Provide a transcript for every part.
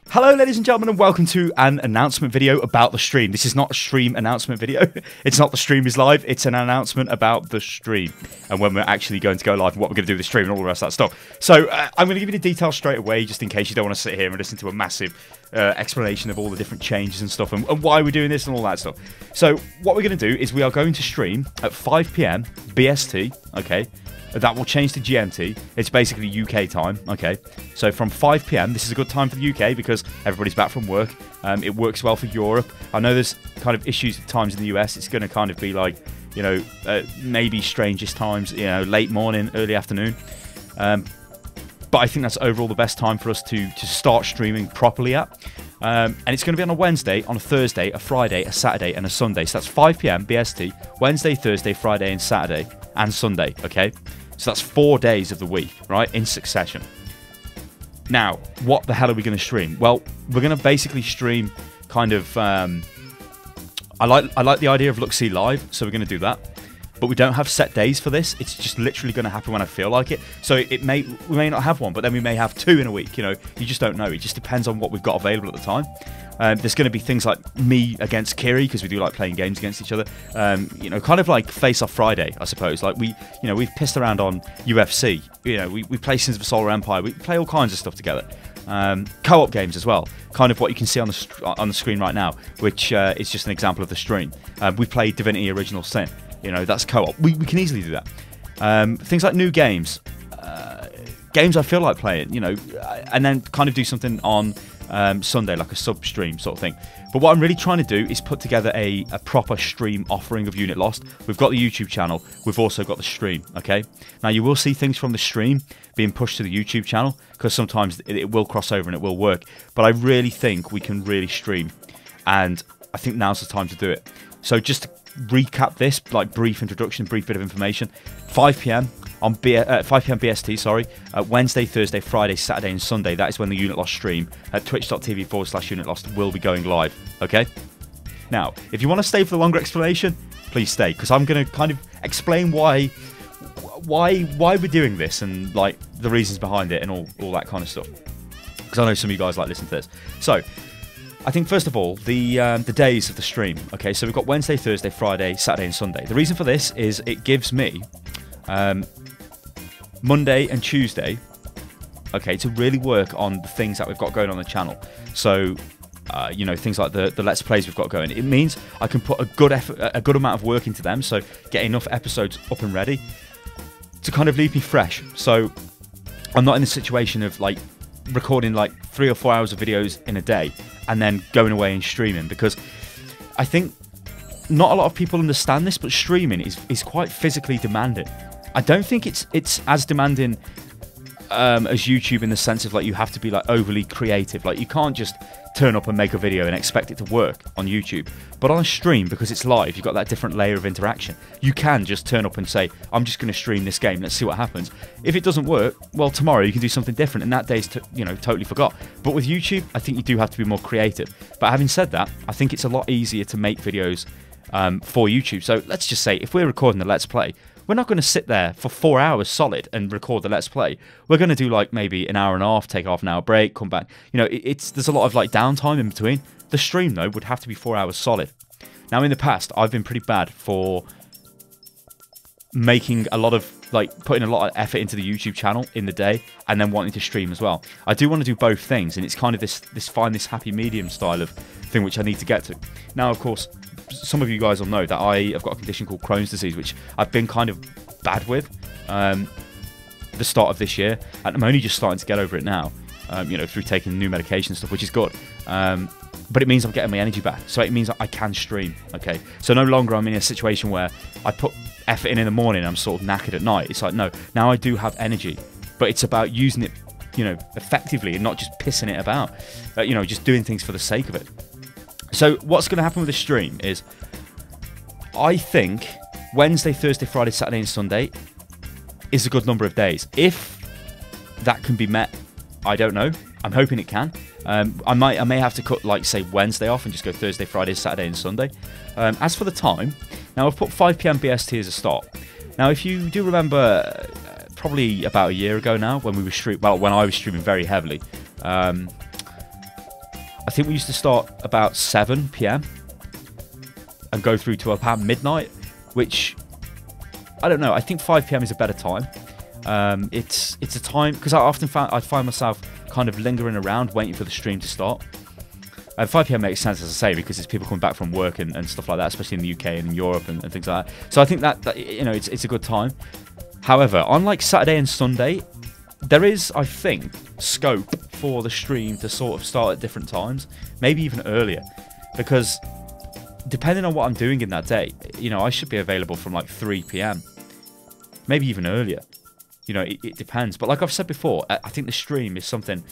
Hello ladies and gentlemen and welcome to an announcement video about the stream. This is not a stream announcement video. It's not the stream is live, it's an announcement about the stream and when we're actually going to go live and what we're going to do with the stream and all the rest of that stuff. So I'm going to give you the details straight away just in case you don't want to sit here and listen to a massive explanation of all the different changes and stuff and why we're doing this and all that stuff. So what we're going to do is we are going to stream at 5 PM BST, okay? That will change to GMT. It's basically UK time, okay? So from 5 PM, this is a good time for the UK because everybody's back from work. It works well for Europe. I know there's kind of issues at times in the US. It's going to kind of be like, you know, maybe strangest times, you know, late morning, early afternoon. But I think that's overall the best time for us to start streaming properly at. And it's going to be on a Wednesday, on a Thursday, a Friday, a Saturday, and a Sunday. So that's 5 PM BST, Wednesday, Thursday, Friday, and Saturday, and Sunday, okay? So that's 4 days of the week, right, in succession. Now, what the hell are we going to stream? Well, we're going to basically stream kind of... I like the idea of Look See Live, so we're going to do that. But we don't have set days for this. It's just literally going to happen when I feel like it. So we may not have one, but then we may have two in a week. You know, you just don't know. It just depends on what we've got available at the time. There's going to be things like me against Kiri because we do like playing games against each other. You know, kind of like Face Off Friday, I suppose. Like we've pissed around on UFC. You know, we play Sins of a Solar Empire. We play all kinds of stuff together. Co-op games as well, kind of what you can see on the screen right now, which is just an example of the stream. We played Divinity Original Sin. You know, that's co-op. We can easily do that. Things like new games, games I feel like playing, you know, and then kind of do something on Sunday, like a sub-stream sort of thing. But what I'm really trying to do is put together a proper stream offering of Unit Lost. We've got the YouTube channel. We've also got the stream, okay? Now, you will see things from the stream being pushed to the YouTube channel because sometimes it will cross over and it will work. But I really think we can really stream, and I think now's the time to do it. So just to recap this, like brief introduction, brief bit of information. 5 PM on 5 PM BST, sorry. Wednesday, Thursday, Friday, Saturday, and Sunday. That is when the Unit Lost stream at twitch.tv/Unit Lost will be going live. Okay. Now, if you want to stay for the longer explanation, please stay because I'm going to kind of explain why we're doing this and like the reasons behind it and all that kind of stuff. Because I know some of you guys like listening to this. So, I think first of all, the days of the stream. Okay, so we've got Wednesday, Thursday, Friday, Saturday, and Sunday. The reason for this is it gives me Monday and Tuesday, okay, to really work on the things that we've got going on the channel. So, you know, things like the Let's Plays we've got going. It means I can put a good amount of work into them. So get enough episodes up and ready to kind of leave me fresh. So I'm not in the situation of like recording like 3 or 4 hours of videos in a day and then going away and streaming, because I think not a lot of people understand this, but streaming is quite physically demanding. I don't think it's as demanding as YouTube in the sense of like you have to be like overly creative. Like you can't just turn up and make a video and expect it to work on YouTube. But on a stream, because it's live, you've got that different layer of interaction. You can just turn up and say, I'm just going to stream this game, let's see what happens. If it doesn't work, well, tomorrow you can do something different, and that day's totally forgot. But with YouTube, I think you do have to be more creative. But having said that, I think it's a lot easier to make videos for YouTube. So let's just say if we're recording the Let's Play, we're not going to sit there for 4 hours solid and record the Let's Play. We're going to do like maybe an hour and a half, take half an hour break, come back. You know, there's a lot of like downtime in between. The stream though would have to be 4 hours solid. Now in the past, I've been pretty bad for making a lot of like putting a lot of effort into the YouTube channel in the day and then wanting to stream as well. I do want to do both things, and it's kind of this happy medium style of thing which I need to get to. Now, of course, some of you guys will know that I have got a condition called Crohn's disease, which I've been kind of bad with the start of this year, and I'm only just starting to get over it now, you know, through taking new medication and stuff, which is good. But it means I'm getting my energy back, so it means I can stream, okay? So no longer I'm in a situation where I put effort in the morning and I'm sort of knackered at night. It's like, no, now I do have energy, but it's about using it, you know, effectively and not just pissing it about, you know, just doing things for the sake of it. So what's going to happen with the stream is I think Wednesday, Thursday, Friday, Saturday and Sunday is a good number of days. If that can be met, I don't know. I'm hoping it can. I may have to cut, like, say, Wednesday off and just go Thursday, Friday, Saturday and Sunday. As for the time, now I've put 5 PM BST as a start. Now, if you do remember, probably about a year ago now, when we were when I was streaming very heavily, I think we used to start about 7 p.m. and go through to about midnight, which, I don't know, I think 5 p.m. is a better time. It's a time, because I find myself kind of lingering around waiting for the stream to start. 5 p.m. makes sense, as I say, because it's people coming back from work and stuff like that, especially in the UK and in Europe and things like that. So I think that you know, it's a good time. However, on like Saturday and Sunday, there is, I think, scope for the stream to sort of start at different times, maybe even earlier, because depending on what I'm doing in that day, you know, I should be available from like 3 p.m. maybe even earlier. You know, it depends. But like I've said before, I think the stream is something.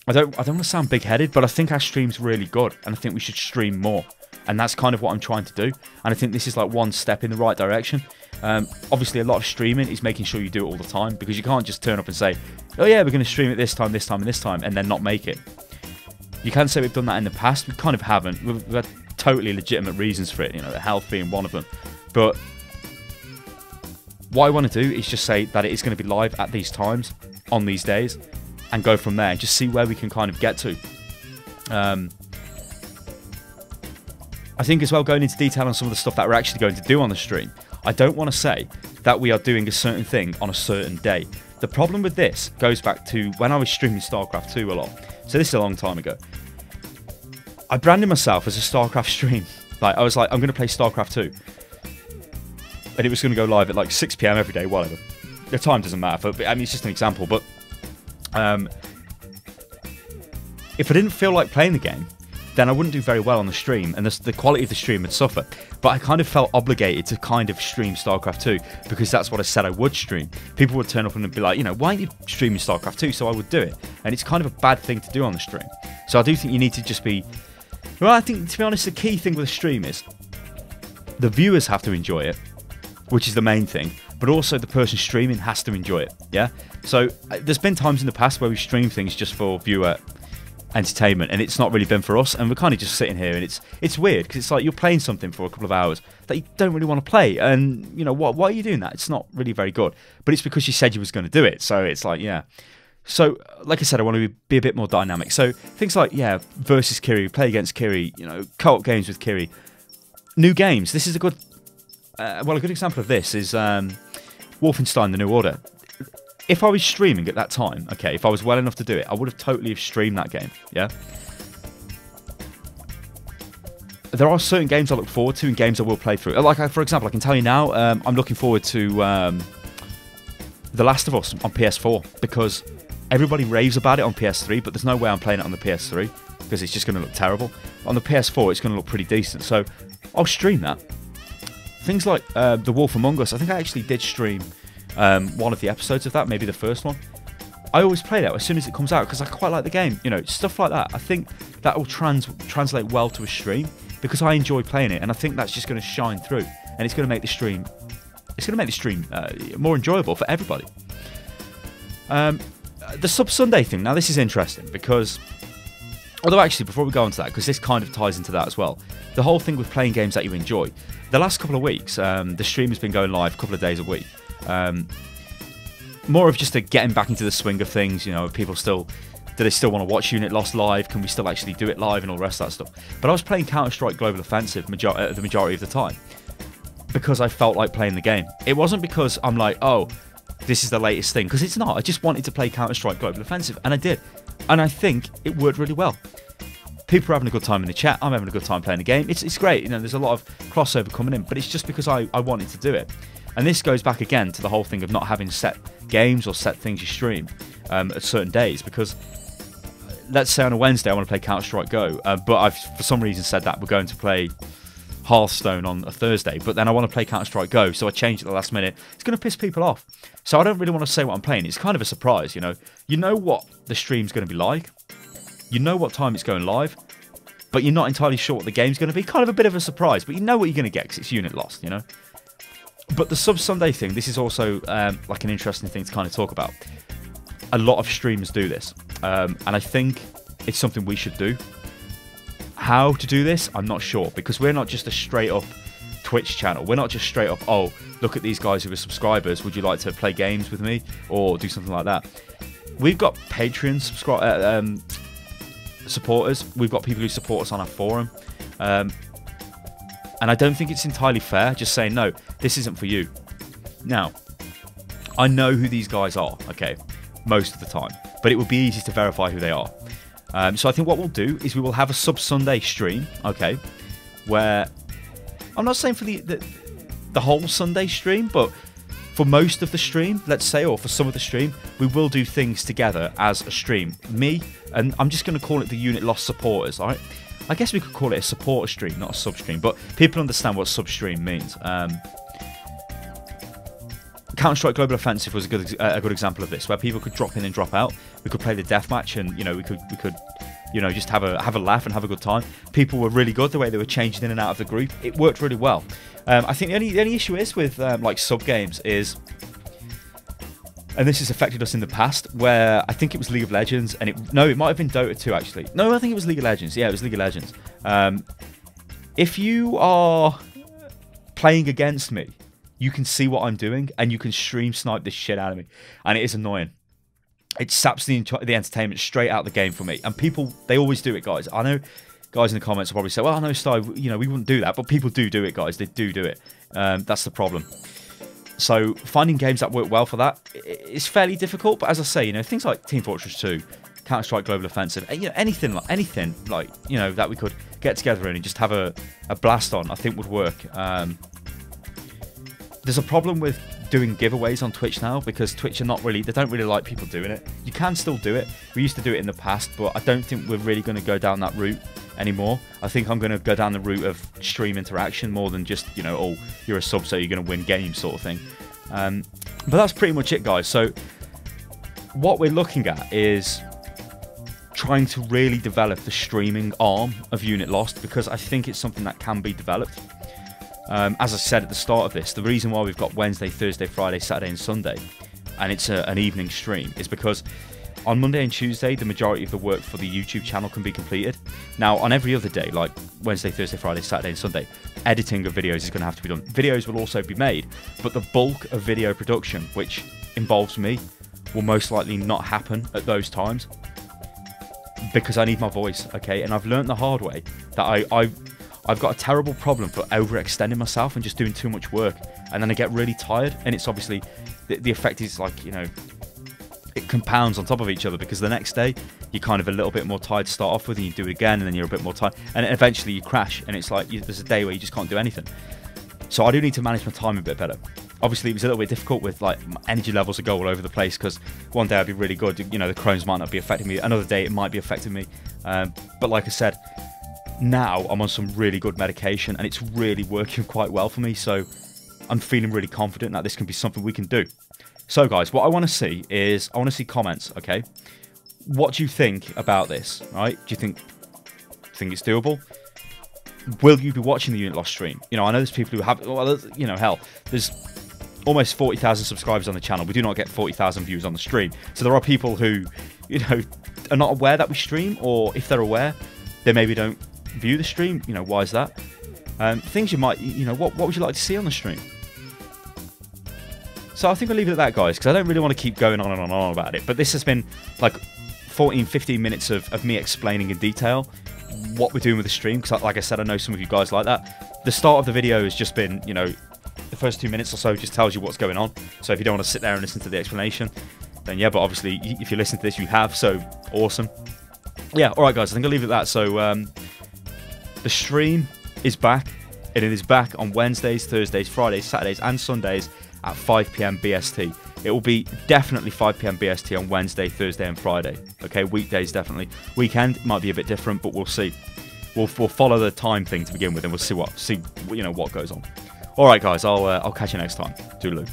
I don't want to sound big-headed, but I think our stream's really good, and I think we should stream more. And that's kind of what I'm trying to do. And I think this is like one step in the right direction. Obviously, a lot of streaming is making sure you do it all the time, because you can't just turn up and say, oh yeah, we're going to stream it this time, and this time, and then not make it. You can say we've done that in the past. We kind of haven't. We've had totally legitimate reasons for it, you know, the health being one of them. But what I want to do is just say that it is going to be live at these times, on these days, and go from there and just see where we can kind of get to. I think as well, going into detail on some of the stuff that we're actually going to do on the stream, I don't want to say that we are doing a certain thing on a certain day. The problem with this goes back to when I was streaming StarCraft 2 a lot. So this is a long time ago. I branded myself as a StarCraft stream. Like, I was like, I'm going to play StarCraft 2. And it was going to go live at like 6 p.m. every day, whatever. The time doesn't matter, but I mean, it's just an example. But if I didn't feel like playing the game, then I wouldn't do very well on the stream, and the quality of the stream would suffer. But I kind of felt obligated to kind of stream StarCraft 2, because that's what I said I would stream. People would turn up and be like, you know, why aren't you streaming StarCraft 2? So I would do it. And it's kind of a bad thing to do on the stream. So I do think you need to just be... Well, I think, to be honest, the key thing with a stream is the viewers have to enjoy it, which is the main thing, but also the person streaming has to enjoy it, yeah? So there's been times in the past where we stream things just for viewer entertainment, and it's not really been for us, and we're kind of just sitting here, and it's weird, because it's like you're playing something for a couple of hours that you don't really want to play, and, you know, why are you doing that? It's not really very good, but it's because you said you was going to do it, so it's like, yeah. So, like I said, I want to be a bit more dynamic. So, things like, yeah, versus Kiri, play against Kiri, you know, co-op games with Kiri. New games. This is a good... well, a good example of this is Wolfenstein: The New Order. If I was streaming at that time, okay, if I was well enough to do it, I would have totally have streamed that game, yeah? There are certain games I look forward to and games I will play through. Like, for example, I can tell you now, I'm looking forward to The Last of Us on PS4, because everybody raves about it on PS3, but there's no way I'm playing it on the PS3, because it's just going to look terrible. On the PS4, it's going to look pretty decent, so I'll stream that. Things like The Wolf Among Us, I think I actually did stream one of the episodes of that, maybe the first one. I always play that as soon as it comes out, because I quite like the game, you know, stuff like that. I think that will translate well to a stream, because I enjoy playing it, and I think that's just going to shine through, and it's going to make the stream, more enjoyable for everybody. The Sub Sunday thing, now this is interesting, because, although actually before we go on to that, because this kind of ties into that as well, the whole thing with playing games that you enjoy. The last couple of weeks, the stream has been going live a couple of days a week. More of just a getting back into the swing of things, you know, people still, do they still want to watch Unit Lost live? Can we still actually do it live and all the rest of that stuff? But I was playing Counter-Strike Global Offensive the majority of the time, because I felt like playing the game. It wasn't because I'm like, oh, this is the latest thing, because it's not. I just wanted to play Counter-Strike Global Offensive, and I did. And I think it worked really well. People are having a good time in the chat. I'm having a good time playing the game. It's great. You know, there's a lot of crossover coming in, but it's just because I wanted to do it. And this goes back again to the whole thing of not having set games or set things you stream at certain days, because let's say on a Wednesday I want to play Counter-Strike Go, but I've for some reason said that we're going to play Hearthstone on a Thursday, but then I want to play Counter-Strike Go, so I changed it at the last minute. It's going to piss people off. So I don't really want to say what I'm playing. It's kind of a surprise, you know. You know what the stream's going to be like. You know what time it's going live, but you're not entirely sure what the game's going to be. Kind of a bit of a surprise, but you know what you're going to get because it's Unit Lost, you know. But the Sub Sunday thing, this is also like an interesting thing to kind of talk about. A lot of streamers do this, and I think it's something we should do. How to do this, I'm not sure, because we're not just a straight up Twitch channel. We're not just straight up, oh, look at these guys who are subscribers, would you like to play games with me or do something like that. We've got Patreon supporters. We've got people who support us on our forum. And I don't think it's entirely fair just saying, no, this isn't for you. Now, I know who these guys are, okay, most of the time. But it would be easy to verify who they are. So I think what we'll do is we will have a sub-Sunday stream, okay, where I'm not saying for the whole Sunday stream, but for most of the stream, let's say, or for some of the stream, we will do things together as a stream. Me, and I'm just going to call it the Unit Lost supporters, alright? I guess we could call it a supporter stream, not a sub-stream, but people understand what sub-stream means. Counter-Strike Global Offensive was a good example of this, where people could drop in and drop out. We could play the deathmatch, and we could just have a laugh and have a good time. People were really good the way they were changing in and out of the group. It worked really well. I think the only issue is with like sub games is, and this has affected us in the past, where I think it was League of Legends, and it might have been Dota 2 actually. No, I think it was League of Legends. Yeah, it was League of Legends. If you are playing against me, you can see what I'm doing, and you can stream snipe the shit out of me, and it is annoying. It saps the entertainment straight out of the game for me, and people, they always do it, guys. I know guys in the comments will probably say, well, I know, Sty, we wouldn't do that, but people do it, guys. They do it. That's the problem. So finding games that work well for that is fairly difficult, but as I say, things like Team Fortress 2, Counter-Strike Global Offensive, anything like that we could get together in and just have a blast on, I think would work. There's a problem with doing giveaways on Twitch now, because Twitch they don't really like people doing it. You can still do it. We used to do it in the past, but I don't think we're really going to go down that route anymore. I think I'm going to go down the route of stream interaction more than just, oh, you're a sub, so you're going to win games sort of thing. But that's pretty much it, guys. So what we're looking at is trying to really develop the streaming arm of Unit Lost, because I think it's something that can be developed. As I said at the start of this, the reason why we've got Wednesday, Thursday, Friday, Saturday and Sunday, and it's an evening stream, is because on Monday and Tuesday, the majority of the work for the YouTube channel can be completed. Now, on every other day, like Wednesday, Thursday, Friday, Saturday and Sunday, editing of videos is going to have to be done. Videos will also be made, but the bulk of video production, which involves me, will most likely not happen at those times, because I need my voice, okay? And I've learned the hard way that I've got a terrible problem for overextending myself and just doing too much work, and then I get really tired, and it's obviously the effect is like, it compounds on top of each other, because the next day you're kind of a little bit more tired to start off with, and you do it again, and then you're a bit more tired, and eventually you crash, and it's like there's a day where you just can't do anything. So I do need to manage my time a bit better. Obviously, it was a little bit difficult with, like, my energy levels would go all over the place, because one day I'd be really good, the Crohn's might not be affecting me, another day it might be affecting me, but like I said, now I'm on some really good medication, and it's really working quite well for me, so I'm feeling really confident that this can be something we can do. So guys, what I want to see is, I want to see comments, okay? What do you think about this, right? Do you think it's doable? Will you be watching the Unit Lost stream? I know there's people who have, well, hell, there's almost 40,000 subscribers on the channel. We do not get 40,000 views on the stream. So there are people who, are not aware that we stream, or if they're aware, they maybe don't view the stream. Why is that? Things you might, what would you like to see on the stream? So I think I'll leave it at that, guys, because I don't really want to keep going on and on and on about it. But this has been like 14-15 minutes of me explaining in detail what we're doing with the stream, because like I said, I know some of you guys like that. The start of the video has just been, the first 2 minutes or so just tells you what's going on. So if you don't want to sit there and listen to the explanation, then yeah, but obviously if you listen to this, you have, so awesome. Yeah, alright guys, I think I'll leave it at that. So the stream is back, and it is back on Wednesdays, Thursdays, Fridays, Saturdays and Sundays at 5 PM BST. It will be definitely 5 PM BST on Wednesday, Thursday and Friday. Okay, weekdays definitely. Weekend might be a bit different, but we'll see. We'll follow the time thing to begin with, and we'll see what goes on. All right, guys, I'll catch you next time. Toodaloo.